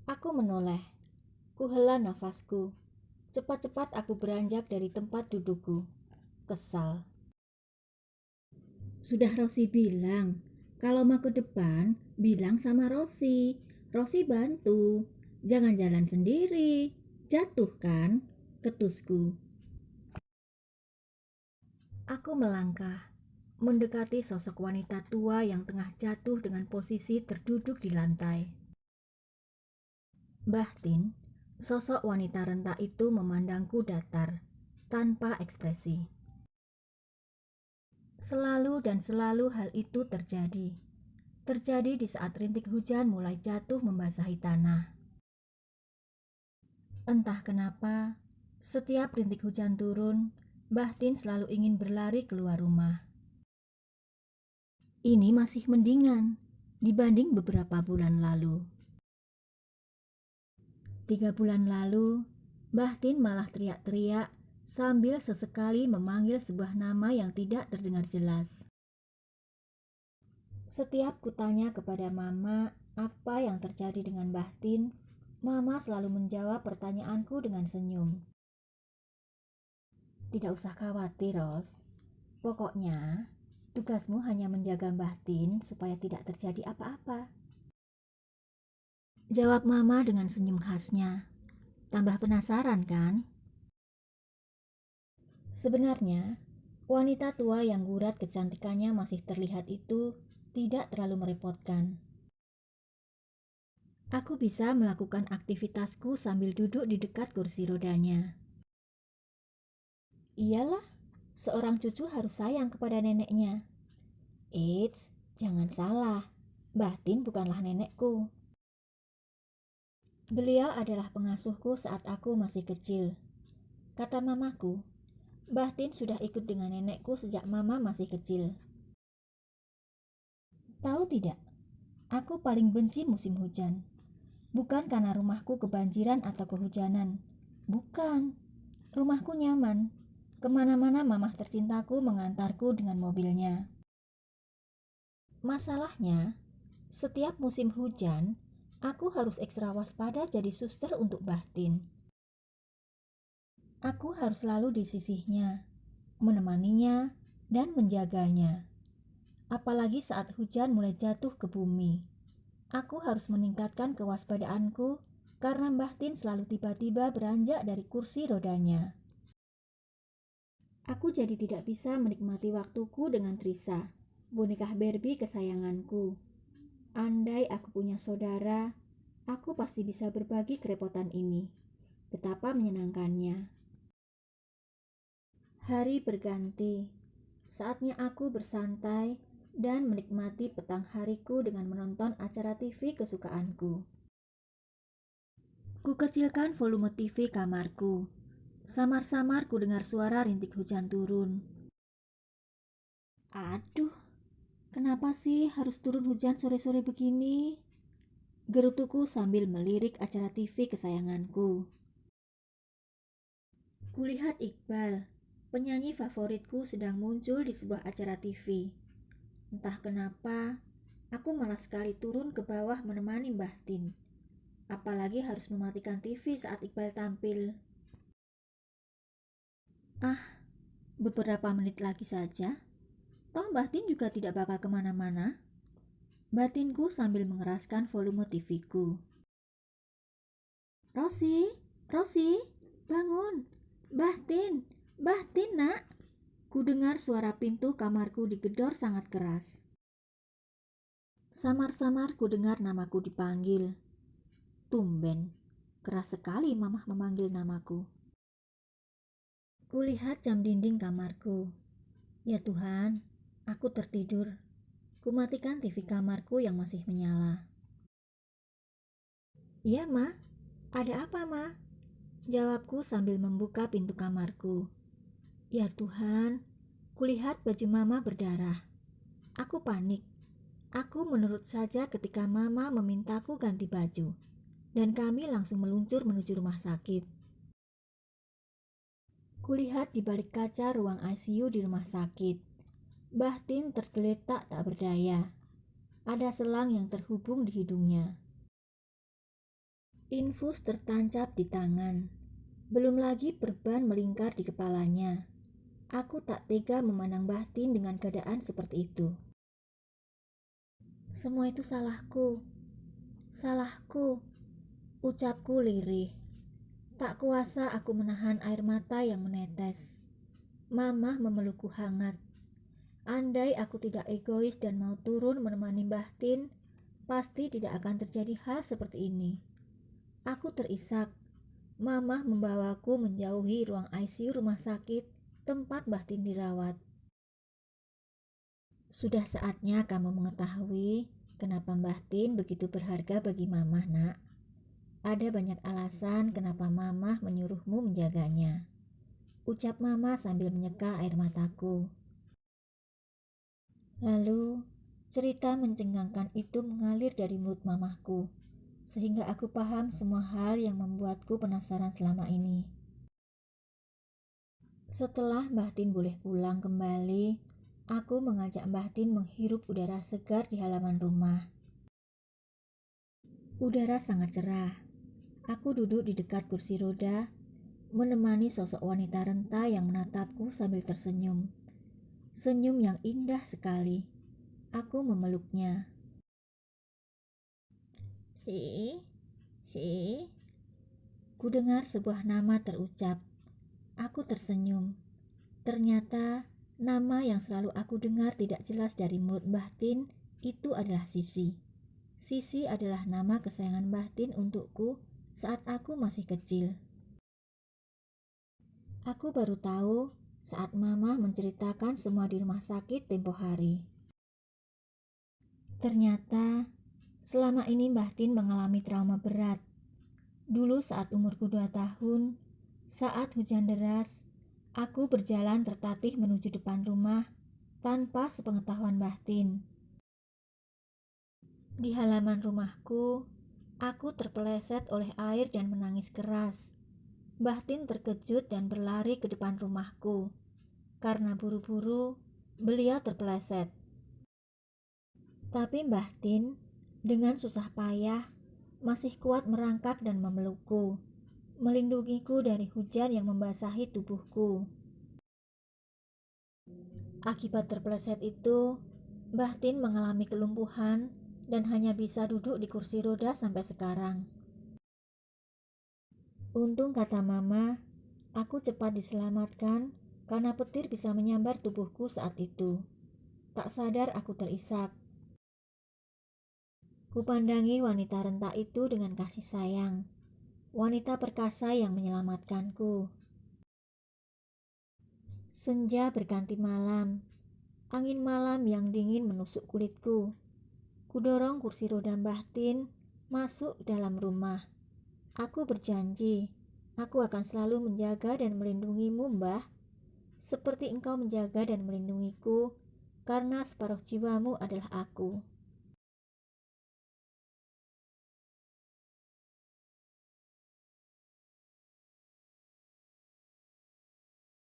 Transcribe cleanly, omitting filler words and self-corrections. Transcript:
Aku menoleh. Kuhela nafasku. Cepat-cepat aku beranjak dari tempat dudukku. Kesal. Sudah Rosi bilang, kalau mau ke depan, bilang sama Rosi. Rosi bantu. Jangan jalan sendiri. Jatuh kan? Ketusku. Aku melangkah, mendekati sosok wanita tua yang tengah jatuh dengan posisi terduduk di lantai. Mbah Tin, sosok wanita renta itu memandangku datar, tanpa ekspresi. Selalu dan selalu hal itu terjadi. Terjadi di saat rintik hujan mulai jatuh membasahi tanah. Entah kenapa, setiap rintik hujan turun, Mbah Tin selalu ingin berlari keluar rumah. Ini masih mendingan dibanding beberapa bulan lalu. 3 bulan lalu, Mbah Tin malah teriak-teriak sambil sesekali memanggil sebuah nama yang tidak terdengar jelas. Setiap kutanya kepada Mama apa yang terjadi dengan Mbah Tin, Mama selalu menjawab pertanyaanku dengan senyum. Tidak usah khawatir, Ros. Pokoknya, tugasmu hanya menjaga Mbah Tin supaya tidak terjadi apa-apa. Jawab Mama dengan senyum khasnya. Tambah penasaran kan? Sebenarnya, wanita tua yang gurat kecantikannya masih terlihat itu tidak terlalu merepotkan. Aku bisa melakukan aktivitasku sambil duduk di dekat kursi rodanya. Iyalah, seorang cucu harus sayang kepada neneknya. Eits, jangan salah, Mbah Tin bukanlah nenekku. Beliau adalah pengasuhku saat aku masih kecil. Kata mamaku, Mbah Tin sudah ikut dengan nenekku sejak mama masih kecil. Tahu tidak, aku paling benci musim hujan. Bukan karena rumahku kebanjiran atau kehujanan. Bukan, rumahku nyaman. Kemana-mana mamah tercintaku mengantarku dengan mobilnya. Masalahnya, setiap musim hujan, aku harus ekstra waspada jadi suster untuk Mbah Tin. Aku harus selalu di sisinya, menemaninya, dan menjaganya. Apalagi saat hujan mulai jatuh ke bumi. Aku harus meningkatkan kewaspadaanku karena Mbah Tin selalu tiba-tiba beranjak dari kursi rodanya. Aku jadi tidak bisa menikmati waktuku dengan Trisa, boneka Barbie kesayanganku. Andai aku punya saudara, aku pasti bisa berbagi kerepotan ini. Betapa menyenangkannya. Hari berganti. Saatnya aku bersantai dan menikmati petang hariku dengan menonton acara TV kesukaanku. Ku kecilkan volume TV kamarku. Samar-samar ku dengar suara rintik hujan turun. Aduh, kenapa sih harus turun hujan sore-sore begini? Gerutuku sambil melirik acara TV kesayanganku. Kulihat Iqbal, penyanyi favoritku sedang muncul di sebuah acara TV. Entah kenapa, aku malas sekali turun ke bawah menemani Mbah Tin. Apalagi harus mematikan TV saat Iqbal tampil. Ah, beberapa menit lagi saja. Toh Mbah Tin juga tidak bakal kemana-mana. Batinku sambil mengeraskan volume TV-ku. Rosi, Rosi, bangun. Mbah Tin nak. Ku dengar suara pintu kamarku digedor sangat keras. Samar-samar ku dengar namaku dipanggil. Tumben, keras sekali mamah memanggil namaku. Kulihat jam dinding kamarku. Ya Tuhan, aku tertidur. Kumatikan TV kamarku yang masih menyala. Iya Ma, ada apa Ma? Jawabku sambil membuka pintu kamarku. Ya Tuhan, kulihat baju Mama berdarah. Aku panik. Aku menurut saja ketika Mama memintaku ganti baju. Dan kami langsung meluncur menuju rumah sakit. Kulihat di balik kaca ruang ICU di rumah sakit. Mbah Tin tergeletak tak berdaya. Ada selang yang terhubung di hidungnya. Infus tertancap di tangan. Belum lagi perban melingkar di kepalanya. Aku tak tega memandang Batin dengan keadaan seperti itu. Semua itu salahku. Salahku. Ucapku lirih. Tak kuasa aku menahan air mata yang menetes. Mamah memelukku hangat. Andai aku tidak egois dan mau turun menemani Batin, pasti tidak akan terjadi hal seperti ini. Aku terisak. Mamah membawaku menjauhi ruang ICU rumah sakit tempat Batin dirawat. Sudah saatnya kamu mengetahui kenapa Batin begitu berharga bagi Mamah, nak. Ada banyak alasan kenapa Mamah menyuruhmu menjaganya. Ucap Mamah sambil menyeka air mataku. Lalu, cerita mencengangkan itu mengalir dari mulut mamahku, sehingga aku paham semua hal yang membuatku penasaran selama ini. Setelah Mbah Tin boleh pulang kembali, aku mengajak Mbah Tin menghirup udara segar di halaman rumah. Udara sangat cerah. Aku duduk di dekat kursi roda, menemani sosok wanita renta yang menatapku sambil tersenyum. Senyum yang indah sekali. Aku memeluknya. Si. Ku dengar sebuah nama terucap. Aku tersenyum. Ternyata nama yang selalu aku dengar tidak jelas dari mulut Mbah Tin itu adalah Sisi. Sisi adalah nama kesayangan Mbah Tin untukku saat aku masih kecil. Aku baru tahu saat Mama menceritakan semua di rumah sakit tempo hari. Ternyata selama ini Mbah Tin mengalami trauma berat. Dulu saat umurku 2 tahun, saat hujan deras, aku berjalan tertatih menuju depan rumah tanpa sepengetahuan Mbah Tin. Di halaman rumahku, aku terpeleset oleh air dan menangis keras. Mbah Tin terkejut dan berlari ke depan rumahku. Karena buru-buru, beliau terpeleset. Tapi Mbah Tin dengan susah payah masih kuat merangkak dan memelukku, melindungiku dari hujan yang membasahi tubuhku. Akibat terpeleset itu, Mbah Tin mengalami kelumpuhan dan hanya bisa duduk di kursi roda sampai sekarang. Untung kata Mama, aku cepat diselamatkan karena petir bisa menyambar tubuhku saat itu. Tak sadar aku terisak. Kupandangi wanita renta itu dengan kasih sayang. Wanita perkasa yang menyelamatkanku. Senja berganti malam. Angin malam yang dingin menusuk kulitku. Kudorong kursi roda Mbah Tin masuk dalam rumah. Aku berjanji, aku akan selalu menjaga dan melindungimu, Mbah. Seperti engkau menjaga dan melindungiku, karena separuh jiwamu adalah aku.